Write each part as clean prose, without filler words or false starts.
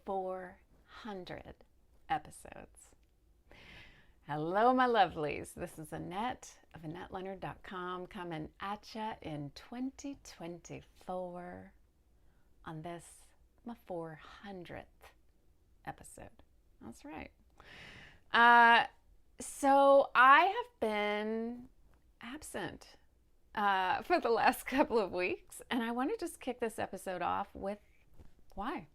400 episodes. Hello, my lovelies. This is Annette of AnnetteLeonard.com coming at ya in 2024 on this, my 400th episode. That's right. So I have been absent for the last couple of weeks, and I want to just kick this episode off with why.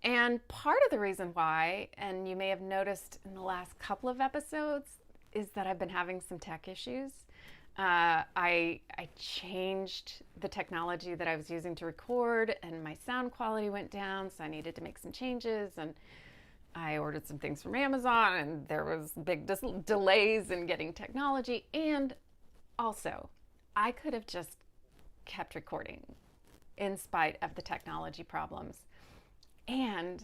And part of the reason why, and you may have noticed in the last couple of episodes, is that I've been having some tech issues. I changed the technology that I was using to record, and my sound quality went down, so I needed to make some changes. And I ordered some things from Amazon, and there was big delays in getting technology. And also, I could have just kept recording in spite of the technology problems. And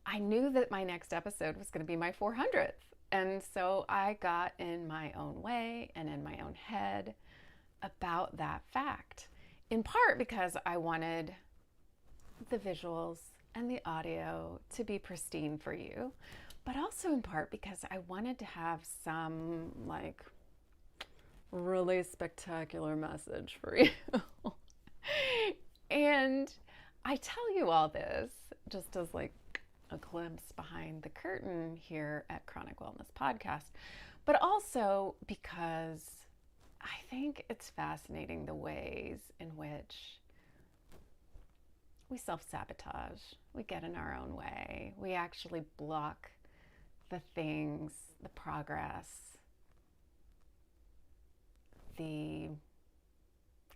I knew that my next episode was going to be my 400th. And so I got in my own way and in my own head about that fact, in part because I wanted the visuals and the audio to be pristine for you, but also in part because I wanted to have some really spectacular message for you. And I tell you all this just as a glimpse behind the curtain here at Chronic Wellness Podcast, but also because I think it's fascinating the ways in which we self-sabotage, we get in our own way, we actually block the things, the progress, the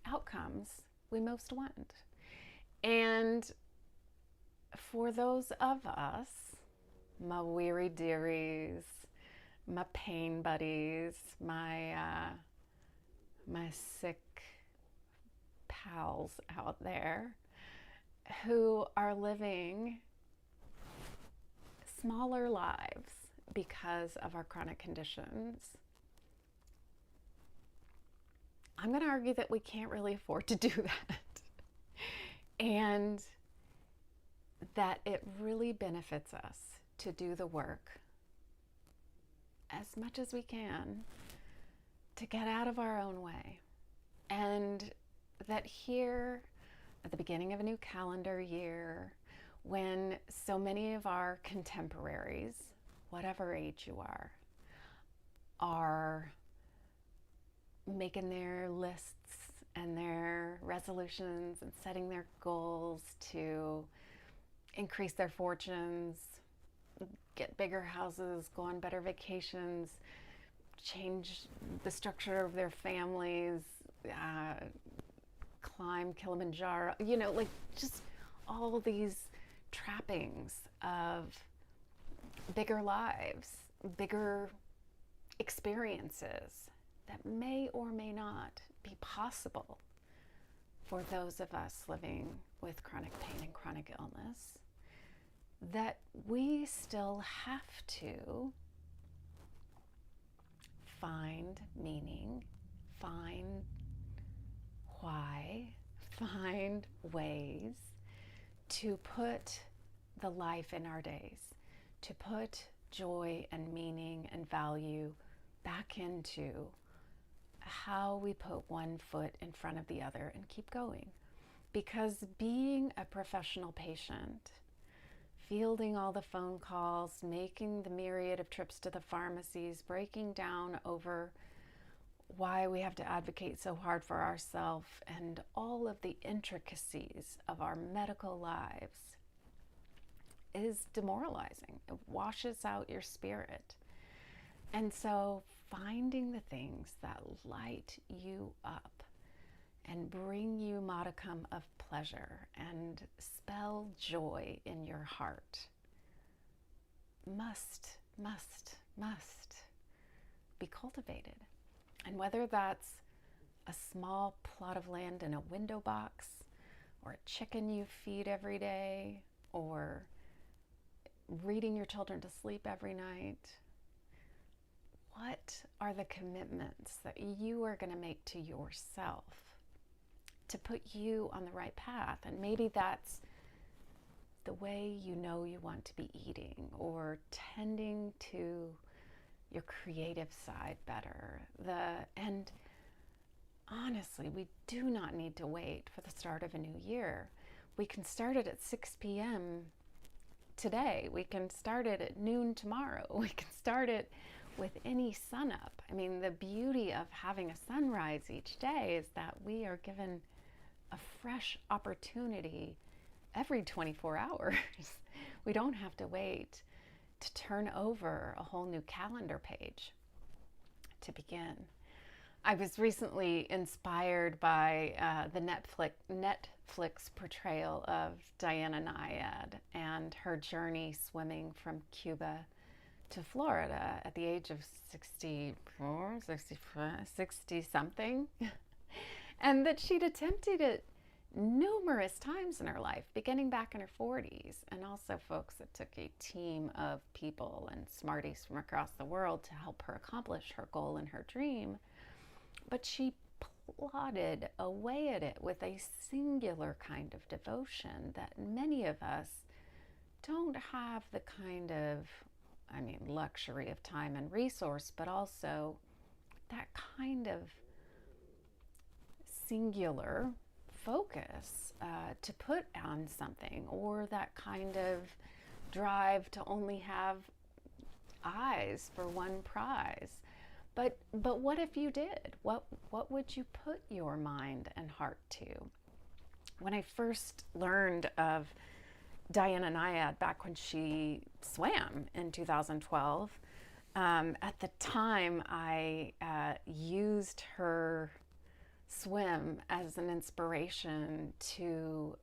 outcomes we most want. And for those of us, my weary dearies, my pain buddies, my sick pals out there who are living smaller lives because of our chronic conditions, I'm going to argue that we can't really afford to do that. And that it really benefits us to do the work as much as we can to get out of our own way. And that here at the beginning of a new calendar year, when so many of our contemporaries, whatever age you are making their lists and their resolutions and setting their goals to increase their fortunes, get bigger houses, go on better vacations, change the structure of their families, climb Kilimanjaro, just all these trappings of bigger lives, bigger experiences that may or may not be possible for those of us living with chronic pain and chronic illness, that we still have to find meaning, find why, find ways to put the life in our days, to put joy and meaning and value back into how we put one foot in front of the other and keep going. Because being a professional patient, fielding all the phone calls, making the myriad of trips to the pharmacies, breaking down over why we have to advocate so hard for ourselves, and all of the intricacies of our medical lives is demoralizing. It washes out your spirit. And so finding the things that light you up and bring you modicum of pleasure and spell joy in your heart must be cultivated. And whether that's a small plot of land in a window box, or a chicken you feed every day, or reading your children to sleep every night, what are the commitments that you are going to make to yourself to put you on the right path? And maybe that's the way you know you want to be eating, or tending to your creative side better. And honestly, we do not need to wait for the start of a new year. We can start it at 6 p.m. today. We can start it at noon tomorrow. We can start it with any sunup. I mean, the beauty of having a sunrise each day is that we are given a fresh opportunity every 24 hours. We don't have to wait to turn over a whole new calendar page to begin. I was recently inspired by the Netflix portrayal of Diana Nyad and her journey swimming from Cuba to Florida at the age of 64, 60 something. And that she'd attempted it numerous times in her life, beginning back in her 40s. And also, folks, it took a team of people and smarties from across the world to help her accomplish her goal and her dream. But she plodded away at it with a singular kind of devotion that many of us don't have the kind of, luxury of time and resource, but also that kind of singular focus to put on something, or that kind of drive to only have eyes for one prize. But what if you did? What would you put your mind and heart to? When I first learned of Diana Nyad back when she swam in 2012, at the time I used her swim as an inspiration to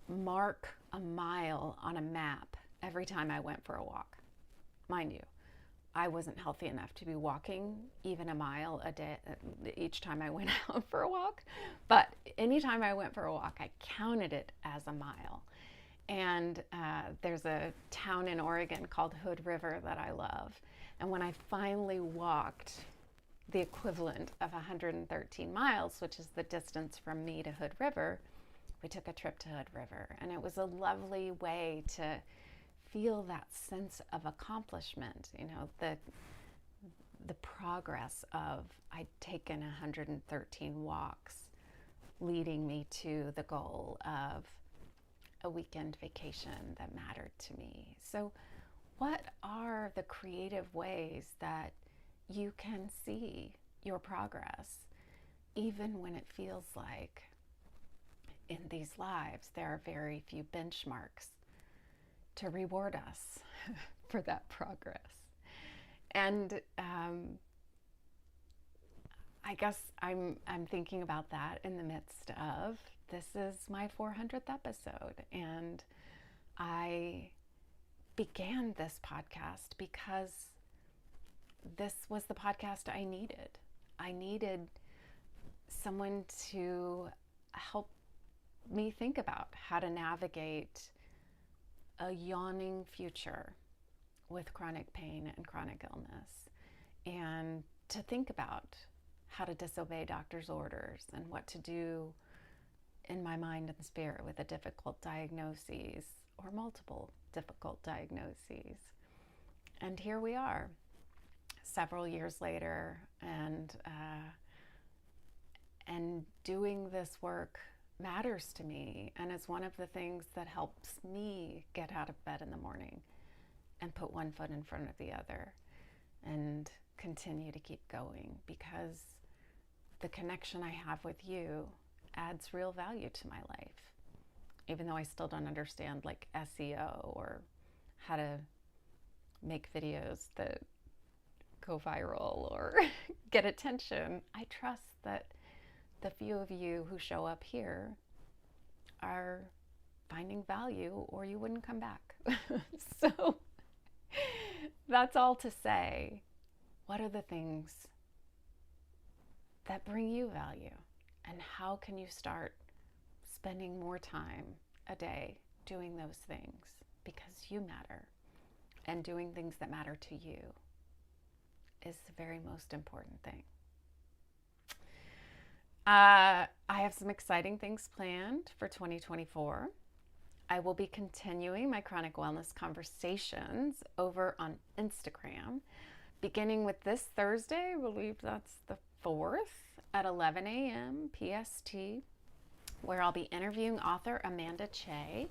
mark a mile on a map every time I went for a walk. Mind you, I wasn't healthy enough to be walking even a mile a day each time I went out for a walk, but anytime I went for a walk, I counted it as a mile. And there's a town in Oregon called Hood River that I love. And when I finally walked the equivalent of 113 miles, which is the distance from me to Hood River, we took a trip to Hood River. And it was a lovely way to feel that sense of accomplishment, the progress of I'd taken 113 walks, leading me to the goal of a weekend vacation that mattered to me. So what are the creative ways that you can see your progress, even when it feels like in these lives there are very few benchmarks to reward us for that progress? And I guess I'm thinking about that in the midst of, this is my 400th episode, and I began this podcast because this was the podcast I needed. I needed someone to help me think about how to navigate a yawning future with chronic pain and chronic illness, and to think about how to disobey doctor's orders and what to do in my mind and spirit with a difficult diagnoses or multiple difficult diagnoses. And here we are, several years later, and doing this work matters to me, and it's one of the things that helps me get out of bed in the morning and put one foot in front of the other and continue to keep going, because the connection I have with you adds real value to my life, even though I still don't understand like SEO or how to make videos that go viral or get attention. I trust that the few of you who show up here are finding value, or you wouldn't come back. So that's all to say, what are the things that bring you value? And how can you start spending more time a day doing those things, because you matter, and doing things that matter to you is the very most important thing. I have some exciting things planned for 2024. I will be continuing my chronic wellness conversations over on Instagram, beginning with this Thursday. I believe that's the 4th at 11 a.m. PST, where I'll be interviewing author Amanda Che.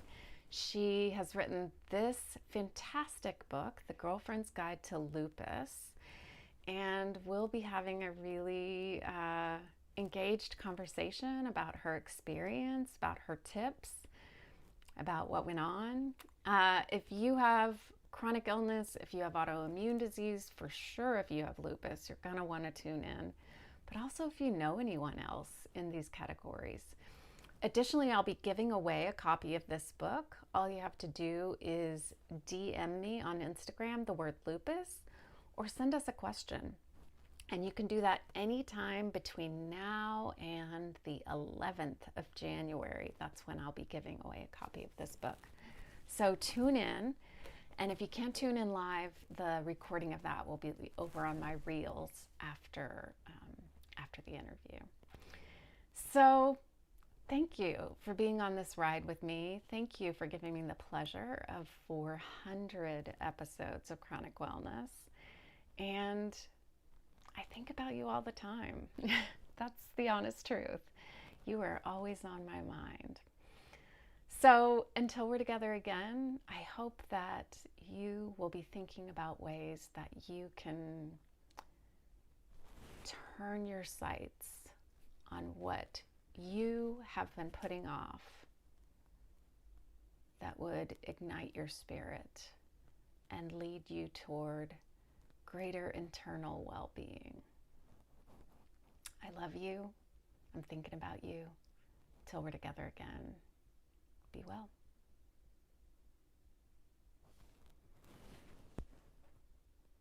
She has written this fantastic book, The Girlfriend's Guide to Lupus, and we'll be having a really engaged conversation about her experience, about her tips, about what went on. If you have chronic illness, if you have autoimmune disease, for sure if you have lupus, you're going to want to tune in. But also if you know anyone else in these categories. Additionally, I'll be giving away a copy of this book. All you have to do is DM me on Instagram, the word lupus, or send us a question. And you can do that anytime between now and the 11th of January. That's when I'll be giving away a copy of this book. So tune in. And if you can't tune in live, the recording of that will be over on my reels after the interview. So thank you for being on this ride with me. Thank you for giving me the pleasure of 400 episodes of Chronic Wellness. And I think about you all the time. That's the honest truth. You are always on my mind. So until we're together again, I hope that you will be thinking about ways that you can turn your sights on what you have been putting off that would ignite your spirit and lead you toward greater internal well-being. I love you. I'm thinking about you. Till we're together again.